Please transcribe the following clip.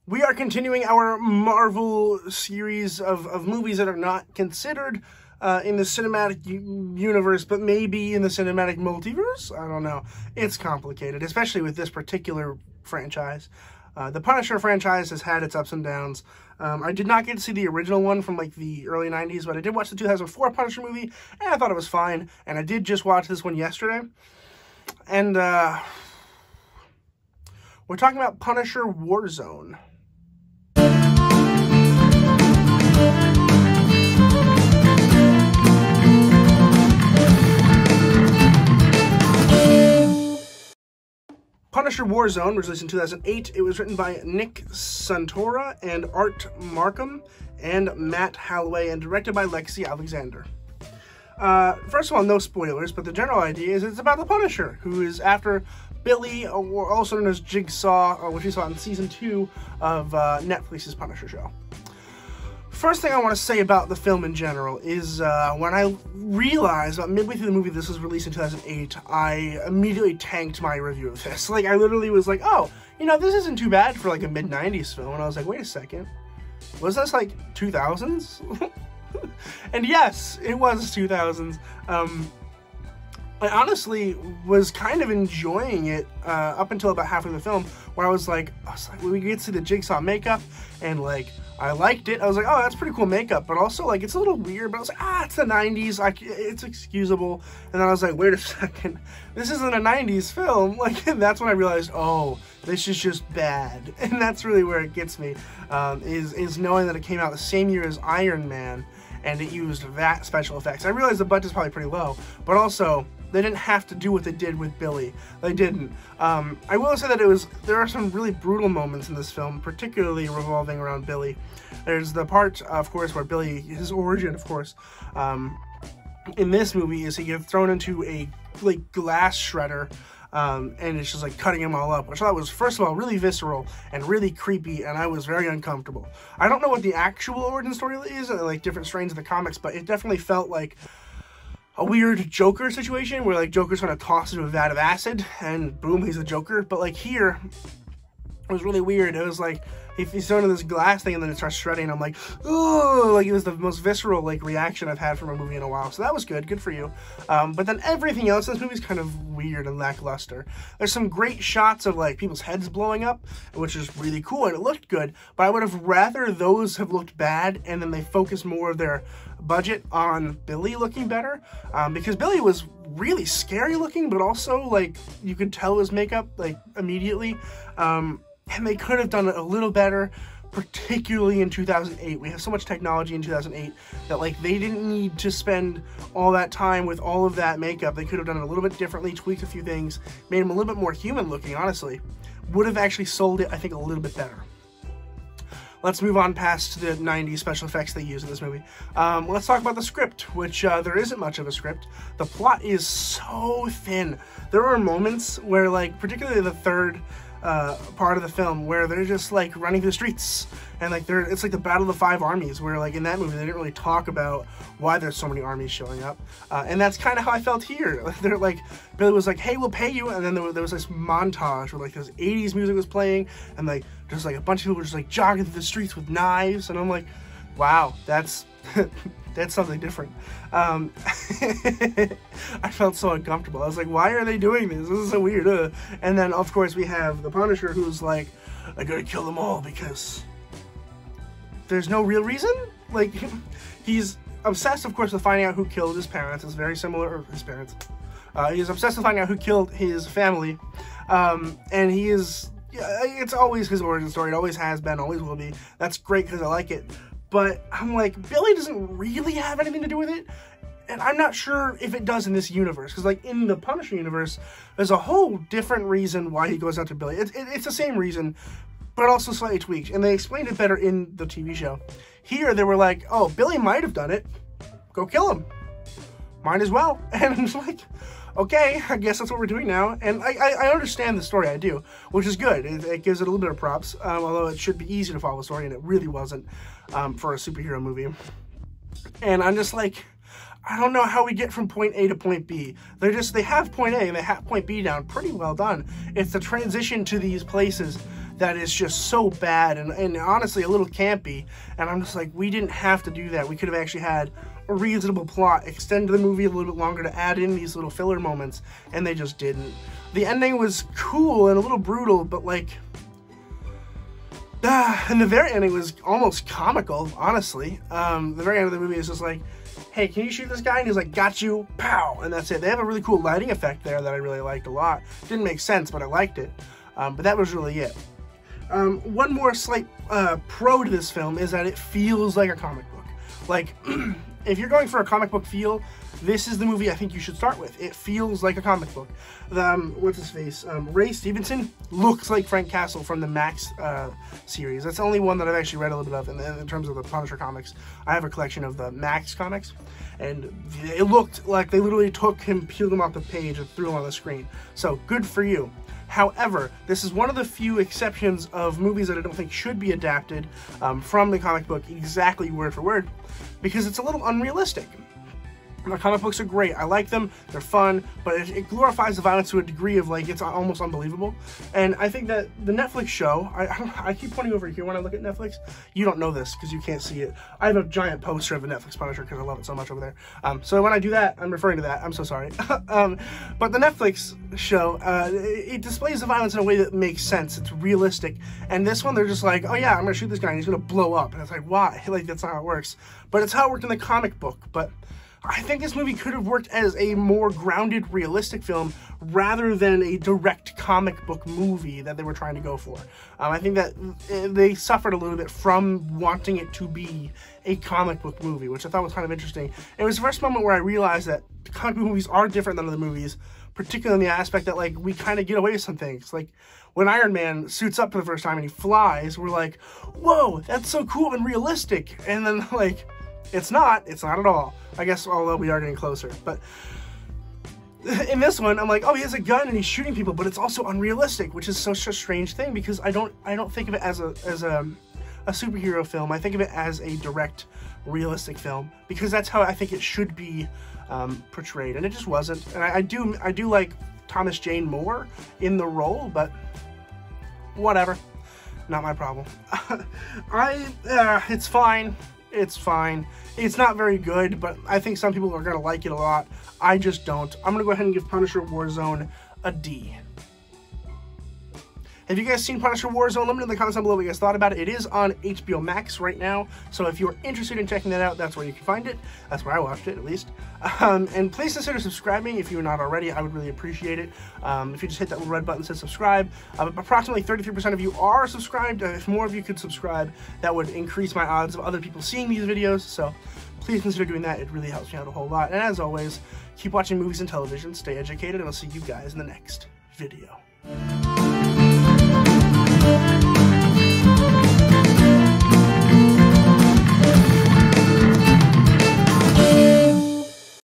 We are continuing our Marvel series of movies that are not considered in the cinematic universe, but maybe in the cinematic multiverse? I don't know. It's complicated, especially with this particular franchise. The Punisher franchise has had its ups and downs. I did not get to see the original one from like the early 90s, but I did watch the 2004 Punisher movie, and I thought it was fine. And I did just watch this one yesterday. And we're talking about Punisher Warzone. Punisher Warzone was released in 2008. It was written by Nick Santora and Art Markham and Matt Holloway and directed by Lexi Alexander. First of all, no spoilers, but the general idea is it's about the Punisher, who is after Billy, also known as Jigsaw, which we saw in Season 2 of Netflix's Punisher show. First thing I want to say about the film in general is when I realized about midway through the movie this was released in 2008, I immediately tanked my review of this. Like, I literally was like, oh, you know, this isn't too bad for like a mid-90s film. And I was like, wait a second, was this like 2000s? And yes, it was 2000s. I honestly was kind of enjoying it up until about halfway through the film, where I was like, we get to see the Jigsaw makeup, and like, I liked it. I was like, oh, that's pretty cool makeup, but also like, it's a little weird, but I was like, it's the 90s, it's excusable. And then I was like, wait a second, this isn't a 90s film. Like, and that's when I realized, oh, this is just bad. And that's really where it gets me, is knowing that it came out the same year as Iron Man, and it used that special effects. I realized the budget's probably pretty low, but also, they didn't have to do what they did with Billy. They didn't. I will say that there are some really brutal moments in this film, particularly revolving around Billy. There's the part, of course, where Billy, his origin, of course, in this movie is he gets thrown into a like glass shredder, and it's just like cutting him all up, which I thought was, first of all, really visceral and really creepy, and I was very uncomfortable. I don't know what the actual origin story is, like different strains of the comics, but it definitely felt like a weird Joker situation where like Joker's gonna toss into a vat of acid and boom, he's the Joker. But like here, it was really weird. It was like he's thrown into this glass thing and then it starts shredding. I'm like, ooh, like it was the most visceral like reaction I've had from a movie in a while. So that was good for you. But then everything else in this movie is kind of weird and lackluster. There's some great shots of like people's heads blowing up, which is really cool and it looked good. But I would have rather those have looked bad and then they focused more of their budget on Billy looking better, because Billy was really scary looking, but also like you could tell his makeup like immediately, and they could have done it a little better, particularly in 2008. We have so much technology in 2008 that like they didn't need to spend all that time with all of that makeup. They could have done it a little bit differently, tweaked a few things, made him a little bit more human looking, honestly. Would have actually sold it, I think, a little bit better. Let's move on past the 90s special effects they use in this movie. Let's talk about the script, which there isn't much of a script. The plot is so thin. There are moments where, like, particularly the third part of the film, where they're just, like, running through the streets. And, like, it's like the Battle of the Five Armies, where, like, in that movie, they didn't really talk about why there's so many armies showing up. And that's kind of how I felt here. They're, like, Billy was like, hey, we'll pay you. And then there was this montage where, like, this 80s music was playing, and, like, there's like a bunch of people just like jogging through the streets with knives, and I'm like, wow, that's that's something different. I felt so uncomfortable. I was like, why are they doing this? This is so weird. And then of course we have the Punisher, who's like, I gotta kill them all because there's no real reason. Like, he's obsessed, of course, with finding out who killed his parents. It's very similar, or his parents. He's obsessed with finding out who killed his family, and he is. Yeah, it's always his origin story. It always has been, always will be. That's great because I like it. But I'm like, Billy doesn't really have anything to do with it. And I'm not sure if it does in this universe. Because like in the Punisher universe, there's a whole different reason why he goes after Billy. It's the same reason, but also slightly tweaked. And they explained it better in the TV show. Here, they were like, oh, Billy might have done it. Go kill him. Might as well. And I'm just like, okay, I guess that's what we're doing now. And I understand the story, I do, which is good. It gives it a little bit of props, although it should be easy to follow the story, and it really wasn't for a superhero movie. And I'm just like, I don't know how we get from point A to point B. They have point A and they have point B down pretty well done. It's the transition to these places that is just so bad and honestly a little campy. And I'm just like, we didn't have to do that. We could have actually had a reasonable plot, extend the movie a little bit longer to add in these little filler moments, and they just didn't. The ending was cool and a little brutal, but like, and the very ending was almost comical, honestly. The very end of the movie is just like, hey, can you shoot this guy? And he's like, got you, pow, and that's it. They have a really cool lighting effect there that I really liked a lot. Didn't make sense, but I liked it. But that was really it. One more slight pro to this film is that it feels like a comic book. Like, if you're going for a comic book feel, this is the movie I think you should start with. It feels like a comic book. What's his face? Ray Stevenson looks like Frank Castle from the Max series. That's the only one that I've actually read a little bit of in terms of the Punisher comics. I have a collection of the Max comics, and it looked like they literally took him, peeled him off the page, and threw him on the screen. So, good for you. However, this is one of the few exceptions of movies that I don't think should be adapted from the comic book exactly word for word, because it's a little unrealistic. The comic books are great. I like them. They're fun, but it glorifies the violence to a degree of, like, it's almost unbelievable. And I think that the Netflix show, I keep pointing over here when I look at Netflix. You don't know this because you can't see it. I have a giant poster of the Netflix Punisher because I love it so much over there. So when I do that, I'm referring to that. I'm so sorry. But the Netflix show, it displays the violence in a way that makes sense. It's realistic. And this one, they're just like, oh yeah, I'm going to shoot this guy and he's going to blow up. And it's like, why? Like, that's not how it works. But it's how it worked in the comic book. But I think this movie could have worked as a more grounded, realistic film rather than a direct comic book movie that they were trying to go for. I think that they suffered a little bit from wanting it to be a comic book movie, which I thought was kind of interesting. It was the first moment where I realized that comic book movies are different than other movies, particularly in the aspect that, like, we kind of get away with some things. Like, when Iron Man suits up for the first time and he flies, we're like, whoa, that's so cool and realistic. And then, like, it's not at all. I guess, although we are getting closer. But in this one, I'm like, oh, he has a gun and he's shooting people, but it's also unrealistic, which is such a strange thing because I don't think of it as a superhero film. I think of it as a direct, realistic film because that's how I think it should be portrayed, and it just wasn't. And I do like Thomas Jane more in the role, but whatever, not my problem. It's fine. It's fine. It's not very good, but I think some people are going to like it a lot. I just don't. I'm going to go ahead and give Punisher Warzone a D. Have you guys seen Punisher Warzone? Let me know in the comments down below what you guys thought about it. It is on HBO Max right now, so if you're interested in checking that out, that's where you can find it. That's where I watched it, at least. And please consider subscribing if you're not already. I would really appreciate it. If you just hit that little red button that says subscribe. Approximately 33% of you are subscribed. If more of you could subscribe, that would increase my odds of other people seeing these videos, so please consider doing that. It really helps me out a whole lot. And as always, keep watching movies and television, stay educated, and I'll see you guys in the next video.